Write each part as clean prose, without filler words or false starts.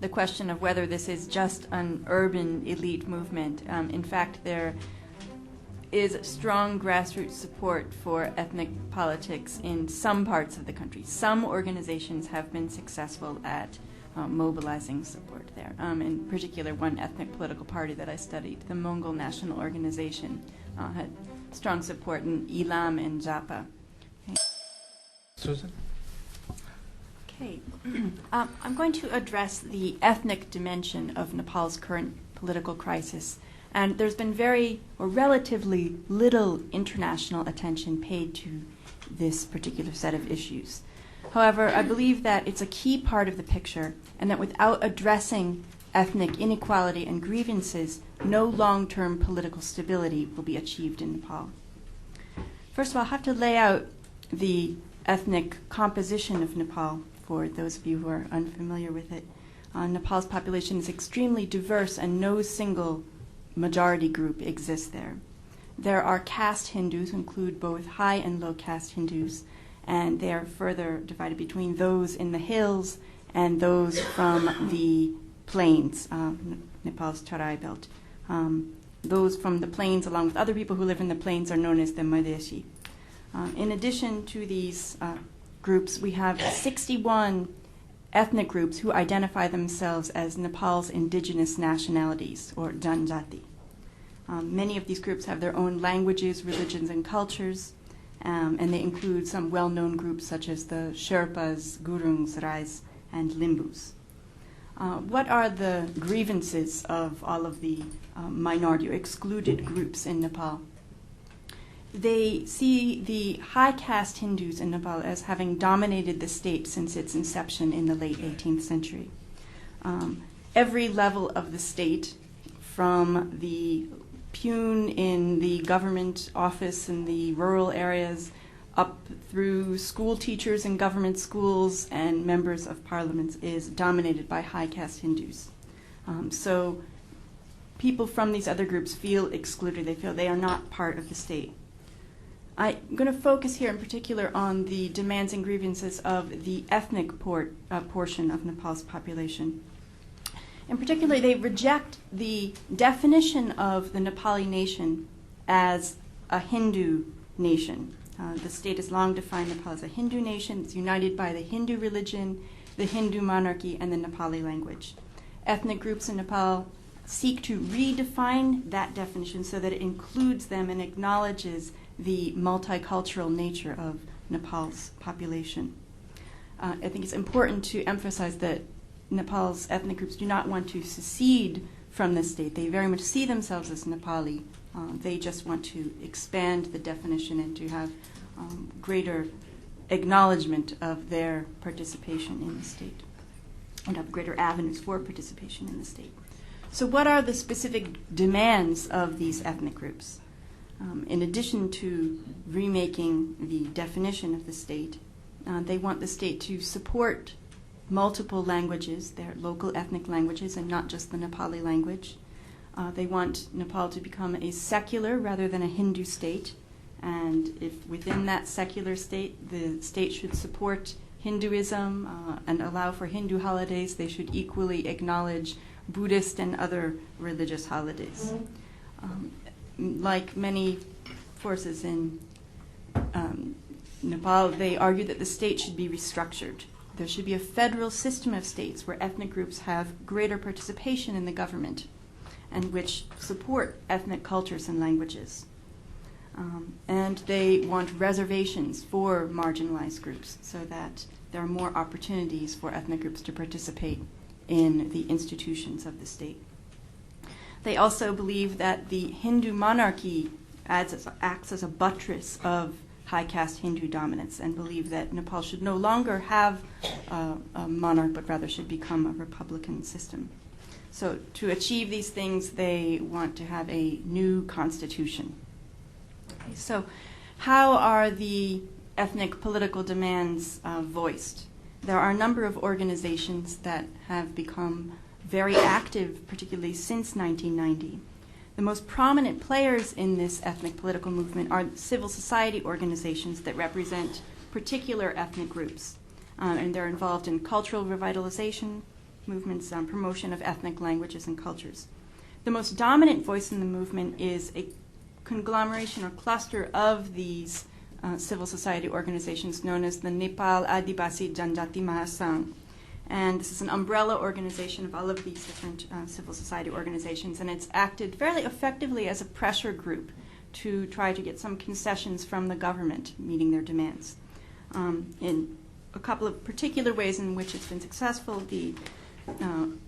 the question of whether this is just an urban elite movement. In fact, there is strong grassroots support for ethnic politics in some parts of the country. Some organizations have been successful at mobilizing support there. In particular, one ethnic political party that I studied, the Mongol National Organization, had strong support in Ilam and Japa. Okay. Susan? Okay. I'm going to address the ethnic dimension of Nepal's current political crisis. And there's been relatively little international attention paid to this particular set of issues. However, I believe that it's a key part of the picture, and that without addressing ethnic inequality and grievances, no long-term political stability will be achieved in Nepal. First of all, I have to lay out the ethnic composition of Nepal for those of you who are unfamiliar with it. Nepal's population is extremely diverse, and no single majority group exists there. There are caste Hindus, who include both high and low caste Hindus, and they are further divided between those in the hills and those from the plains, Nepal's Tarai belt. Those from the plains, along with other people who live in the plains, are known as the Madhesi. In addition to these groups, we have 61 ethnic groups who identify themselves as Nepal's indigenous nationalities, or Janjati. Many of these groups have their own languages, religions, and cultures, and they include some well-known groups such as the Sherpas, Gurungs, Rais, and Limbus. What are the grievances of all of the minority or excluded groups in Nepal? They see the high caste Hindus in Nepal as having dominated the state since its inception in the late 18th century. Every level of the state, from the peon in the government office in the rural areas, up through school teachers in government schools and members of parliaments, is dominated by high caste Hindus. So people from these other groups feel excluded. They feel they are not part of the state. I'm going to focus here in particular on the demands and grievances of the ethnic portion of Nepal's population. In particular, they reject the definition of the Nepali nation as a Hindu nation. The state has long defined Nepal as a Hindu nation. It's united by the Hindu religion, the Hindu monarchy, and the Nepali language. Ethnic groups in Nepal seek to redefine that definition so that it includes them and acknowledges the multicultural nature of Nepal's population. I think it's important to emphasize that Nepal's ethnic groups do not want to secede from the state. They very much see themselves as Nepali. They just want to expand the definition and to have greater acknowledgement of their participation in the state and of greater avenues for participation in the state. So what are the specific demands of these ethnic groups? In addition to remaking the definition of the state, they want the state to support multiple languages, their local ethnic languages, and not just the Nepali language. They want Nepal to become a secular rather than a Hindu state, and if within that secular state, the state should support Hinduism and allow for Hindu holidays, they should equally acknowledge Buddhist and other religious holidays. Like many forces in Nepal, they argue that the state should be restructured. There should be a federal system of states where ethnic groups have greater participation in the government and which support ethnic cultures and languages. And they want reservations for marginalized groups so that there are more opportunities for ethnic groups to participate in the institutions of the state. They also believe that the Hindu monarchy acts as a buttress of high caste Hindu dominance, and believe that Nepal should no longer have a monarch, but rather should become a republican system. So to achieve these things, they want to have a new constitution. Okay, so how are the ethnic political demands voiced? There are a number of organizations that have become very active, particularly since 1990. The most prominent players in this ethnic political movement are civil society organizations that represent particular ethnic groups. And they're involved in cultural revitalization, movement's promotion of ethnic languages and cultures. The most dominant voice in the movement is a conglomeration or cluster of these civil society organizations known as the Nepal Adivasi Janjati Mahasangh. And this is an umbrella organization of all of these different civil society organizations, and it's acted fairly effectively as a pressure group to try to get some concessions from the government meeting their demands. In a couple of particular ways in which it's been successful, the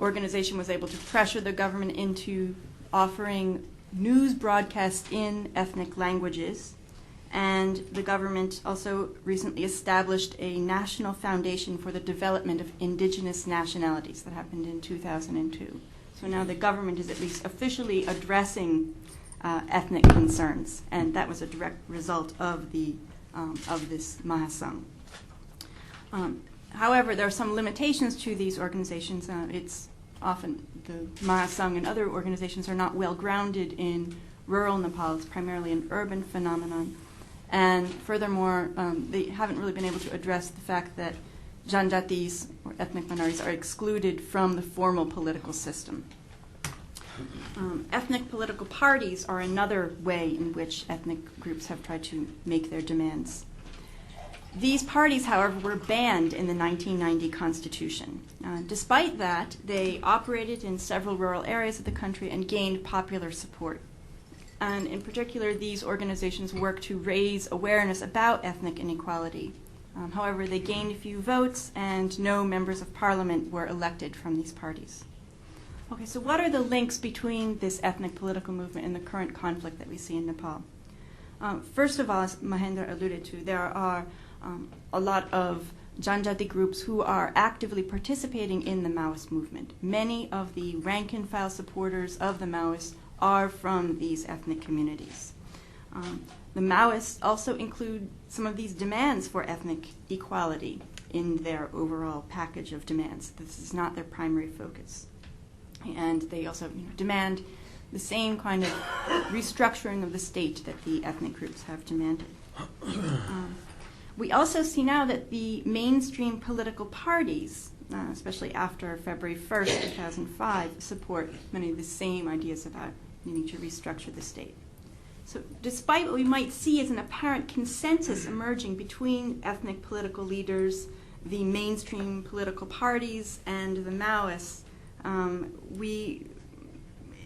organization was able to pressure the government into offering news broadcasts in ethnic languages, and the government also recently established a national foundation for the development of indigenous nationalities. That happened in 2002. So now the government is at least officially addressing ethnic concerns, and that was a direct result of this Mahasangh. However, there are some limitations to these organizations. It's often the Mahasangh and other organizations are not well grounded in rural Nepal. It's primarily an urban phenomenon. And furthermore, they haven't really been able to address the fact that Janjatis, or ethnic minorities, are excluded from the formal political system. Ethnic political parties are another way in which ethnic groups have tried to make their demands. These parties, however, were banned in the 1990 Constitution. Despite that, they operated in several rural areas of the country and gained popular support. And in particular, these organizations work to raise awareness about ethnic inequality. However, they gained a few votes, and no members of parliament were elected from these parties. Okay, so what are the links between this ethnic political movement and the current conflict that we see in Nepal? First of all, as Mahendra alluded to, there are a lot of Janjati groups who are actively participating in the Maoist movement. Many of the rank-and-file supporters of the Maoists are from these ethnic communities. The Maoists also include some of these demands for ethnic equality in their overall package of demands. This is not their primary focus. And they also demand the same kind of restructuring of the state that the ethnic groups have demanded. We also see now that the mainstream political parties, especially after February 1st, 2005, support many of the same ideas about needing to restructure the state. So despite what we might see as an apparent consensus emerging between ethnic political leaders, the mainstream political parties, and the Maoists,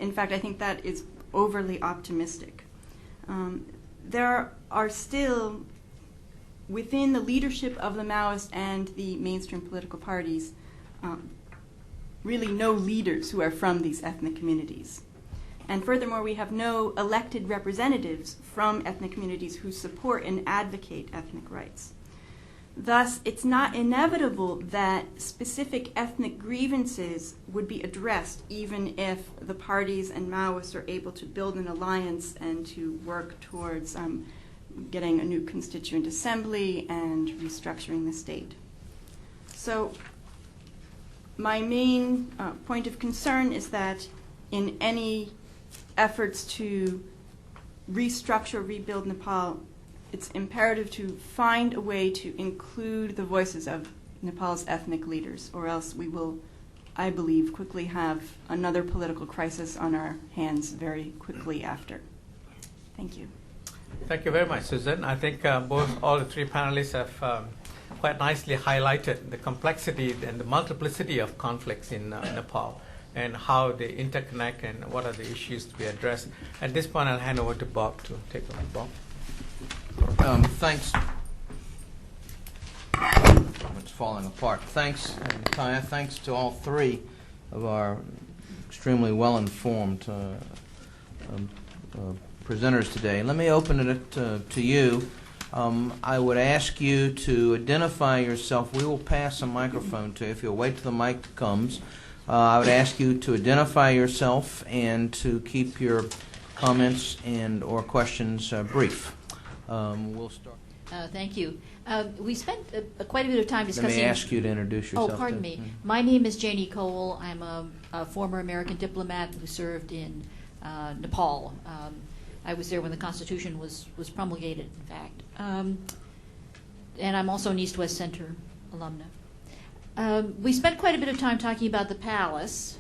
in fact, I think that is overly optimistic. There are still, within the leadership of the Maoists and the mainstream political parties, really no leaders who are from these ethnic communities. And furthermore, we have no elected representatives from ethnic communities who support and advocate ethnic rights. Thus, it's not inevitable that specific ethnic grievances would be addressed even if the parties and Maoists are able to build an alliance and to work towards getting a new constituent assembly and restructuring the state. So my main point of concern is that in any efforts to restructure, rebuild Nepal, it's imperative to find a way to include the voices of Nepal's ethnic leaders, or else we will, I believe, quickly have another political crisis on our hands very quickly after. Thank you. Thank you very much, Susan. I think all the three panelists have quite nicely highlighted the complexity and the multiplicity of conflicts in Nepal and how they interconnect and what are the issues to be addressed. At this point, I'll hand over to Bob to take over. Bob. Thanks. It's falling apart. Thanks, Kaya. Thanks to all three of our extremely well-informed presenters today. Let me open it to you. I would ask you to identify yourself. We will pass a microphone to you if you'll wait till the mic comes. I would ask you to identify yourself and to keep your comments and or questions brief. We'll start. Thank you. We spent quite a bit of time discussing... Let me ask you to introduce yourself. Oh, pardon me. My name is Janie Cole. I'm a former American diplomat who served in Nepal. I was there when the Constitution was promulgated, in fact. And I'm also an East-West Center alumna. We spent quite a bit of time talking about the palace,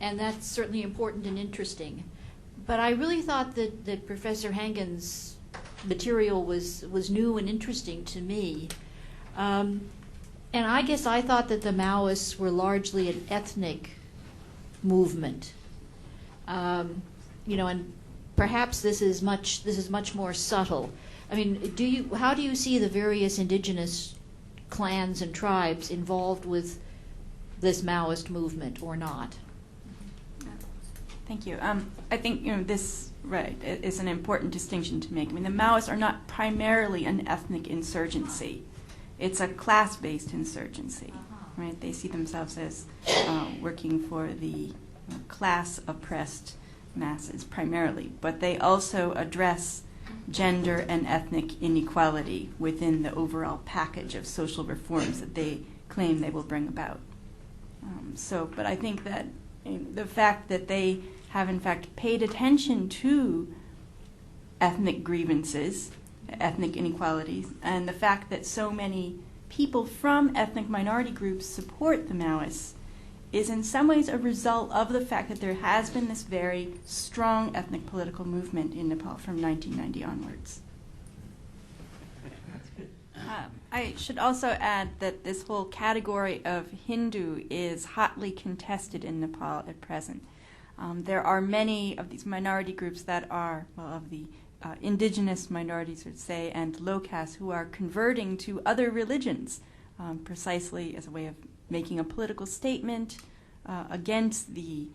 and that's certainly important and interesting. But I really thought that Professor Hangen's material was new and interesting to me. And I guess I thought that the Maoists were largely an ethnic movement. And perhaps this is much more subtle. I mean, how do you see the various indigenous clans and tribes involved with this Maoist movement or not? Thank you. I think this is an important distinction to make. I mean, the Maoists are not primarily an ethnic insurgency; it's a class-based insurgency, right? They see themselves as working for the class-oppressed masses primarily, but they also address gender and ethnic inequality within the overall package of social reforms that they claim they will bring about. But I think that the fact that they have in fact paid attention to ethnic grievances, ethnic inequalities, and the fact that so many people from ethnic minority groups support the Maoists is in some ways a result of the fact that there has been this very strong ethnic political movement in Nepal from 1990 onwards. I should also add that this whole category of Hindu is hotly contested in Nepal at present. There are many of these minority groups that are, of the indigenous minorities, would say, and low caste who are converting to other religions precisely as a way of making a political statement against the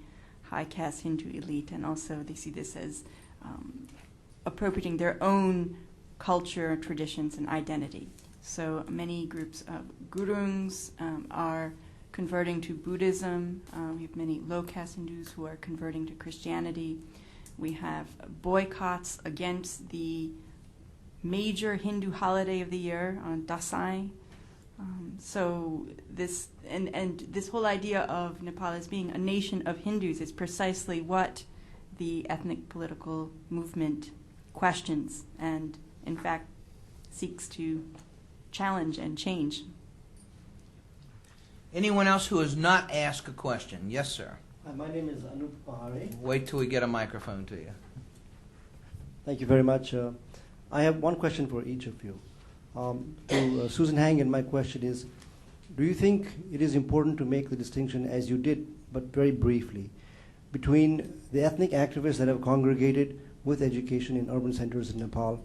high caste Hindu elite, and also they see this as appropriating their own culture, traditions, and identity. So many groups of gurungs are converting to Buddhism. We have many low caste Hindus who are converting to Christianity. We have boycotts against the major Hindu holiday of the year on Dasai. So this and this whole idea of Nepal as being a nation of Hindus is precisely what the ethnic political movement questions and, in fact, seeks to challenge and change. Anyone else who has not asked a question? Yes, sir. Hi, my name is Anup Pahare. Wait till we get a microphone to you. Thank you very much. I have one question for each of you. To Susan Hangen, my question is, do you think it is important to make the distinction, as you did, but very briefly, between the ethnic activists that have congregated with education in urban centers in Nepal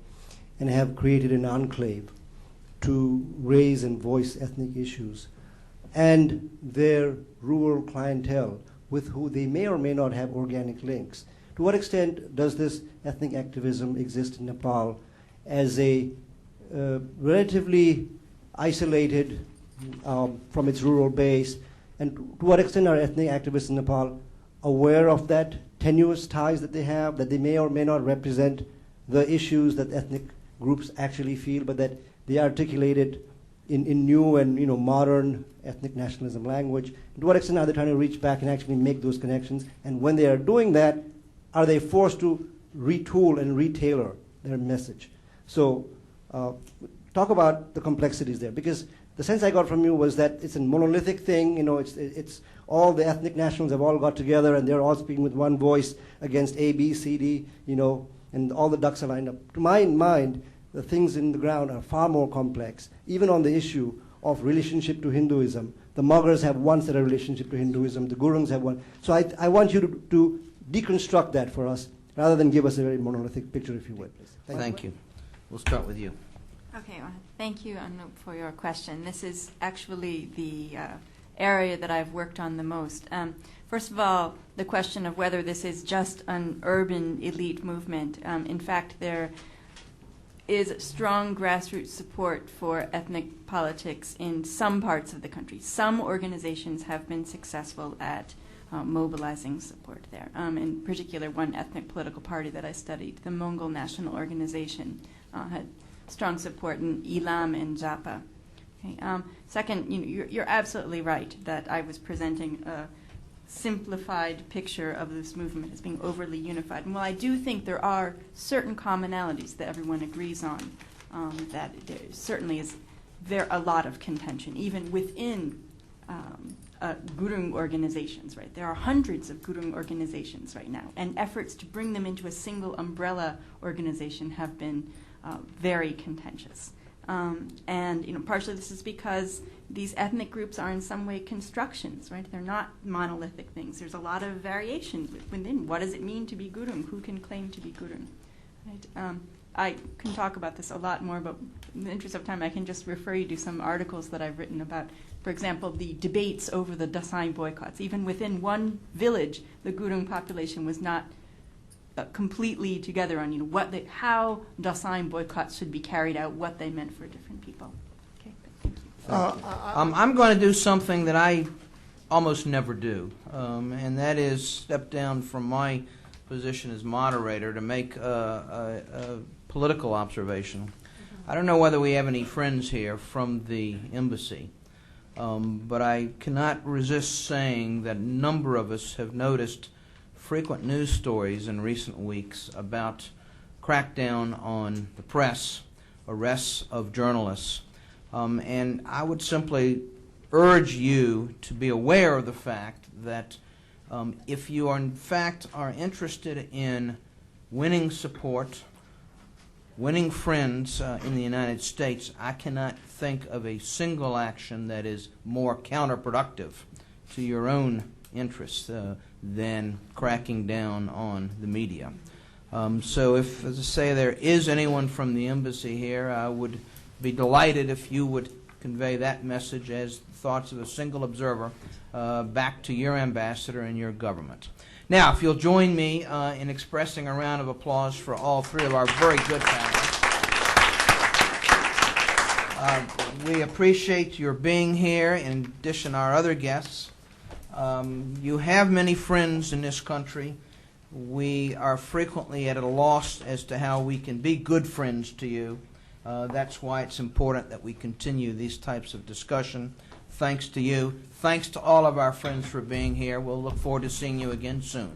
and have created an enclave to raise and voice ethnic issues, and their rural clientele with who they may or may not have organic links? To what extent does this ethnic activism exist in Nepal as a relatively isolated from its rural base, and to what extent are ethnic activists in Nepal aware of that tenuous ties that they have, that they may or may not represent the issues that ethnic groups actually feel, but that they articulate it in new and modern ethnic nationalism language? And to what extent are they trying to reach back and actually make those connections? And when they are doing that, are they forced to retool and retailer their message? So talk about the complexities there, because the sense I got from you was that it's a monolithic thing. It's all the ethnic nationals have all got together and they're all speaking with one voice against A, B, C, D, and all the ducks are lined up. To my mind, the things in the ground are far more complex. Even on the issue of relationship to Hinduism, the Muggars have one set of relationship to Hinduism, the Gurungs have one. So I want you to deconstruct that for us, rather than give us a very monolithic picture, if you would, please. Thank you. We'll start with you. Okay, well, thank you, Anup, for your question. This is actually the area that I've worked on the most. First of all, the question of whether this is just an urban elite movement. In fact, there is strong grassroots support for ethnic politics in some parts of the country. Some organizations have been successful at mobilizing support there. In particular, one ethnic political party that I studied, the Mongol National Organization, had strong support in Ilam and Japa. Okay. Second, you're absolutely right that I was presenting a simplified picture of this movement as being overly unified. And while I do think there are certain commonalities that everyone agrees on, that there certainly is a lot of contention, even within Gurung organizations, right? There are hundreds of Gurung organizations right now, and efforts to bring them into a single umbrella organization have been very contentious. And partially this is because these ethnic groups are in some way constructions, right? They're not monolithic things. There's a lot of variation within. What does it mean to be Gurung? Who can claim to be Gurung? Right? I can talk about this a lot more, but in the interest of time, I can just refer you to some articles that I've written about, for example, the debates over the Dasai boycotts. Even within one village, the Gurung population was not completely together on how Dasai boycotts should be carried out, what they meant for different people. Okay, thank you. I'm going to do something that I almost never do, and that is step down from my position as moderator to make a political observation. I don't know whether we have any friends here from the embassy, but I cannot resist saying that a number of us have noticed frequent news stories in recent weeks about crackdown on the press, arrests of journalists, and I would simply urge you to be aware of the fact that if you are in fact are interested in winning support, winning friends in the United States, I cannot think of a single action that is more counterproductive to your own interests than cracking down on the media. So if, as I say, there is anyone from the embassy here, I would be delighted if you would convey that message as thoughts of a single observer back to your ambassador and your government. Now, if you'll join me in expressing a round of applause for all three of our very good panelists. We appreciate your being here, in addition to our other guests. You have many friends in this country. We are frequently at a loss as to how we can be good friends to you. That's why it's important that we continue these types of discussion. Thanks to you. Thanks to all of our friends for being here. We'll look forward to seeing you again soon.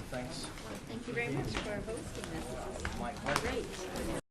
Thanks. Thank you very much for hosting us. My pleasure. Great.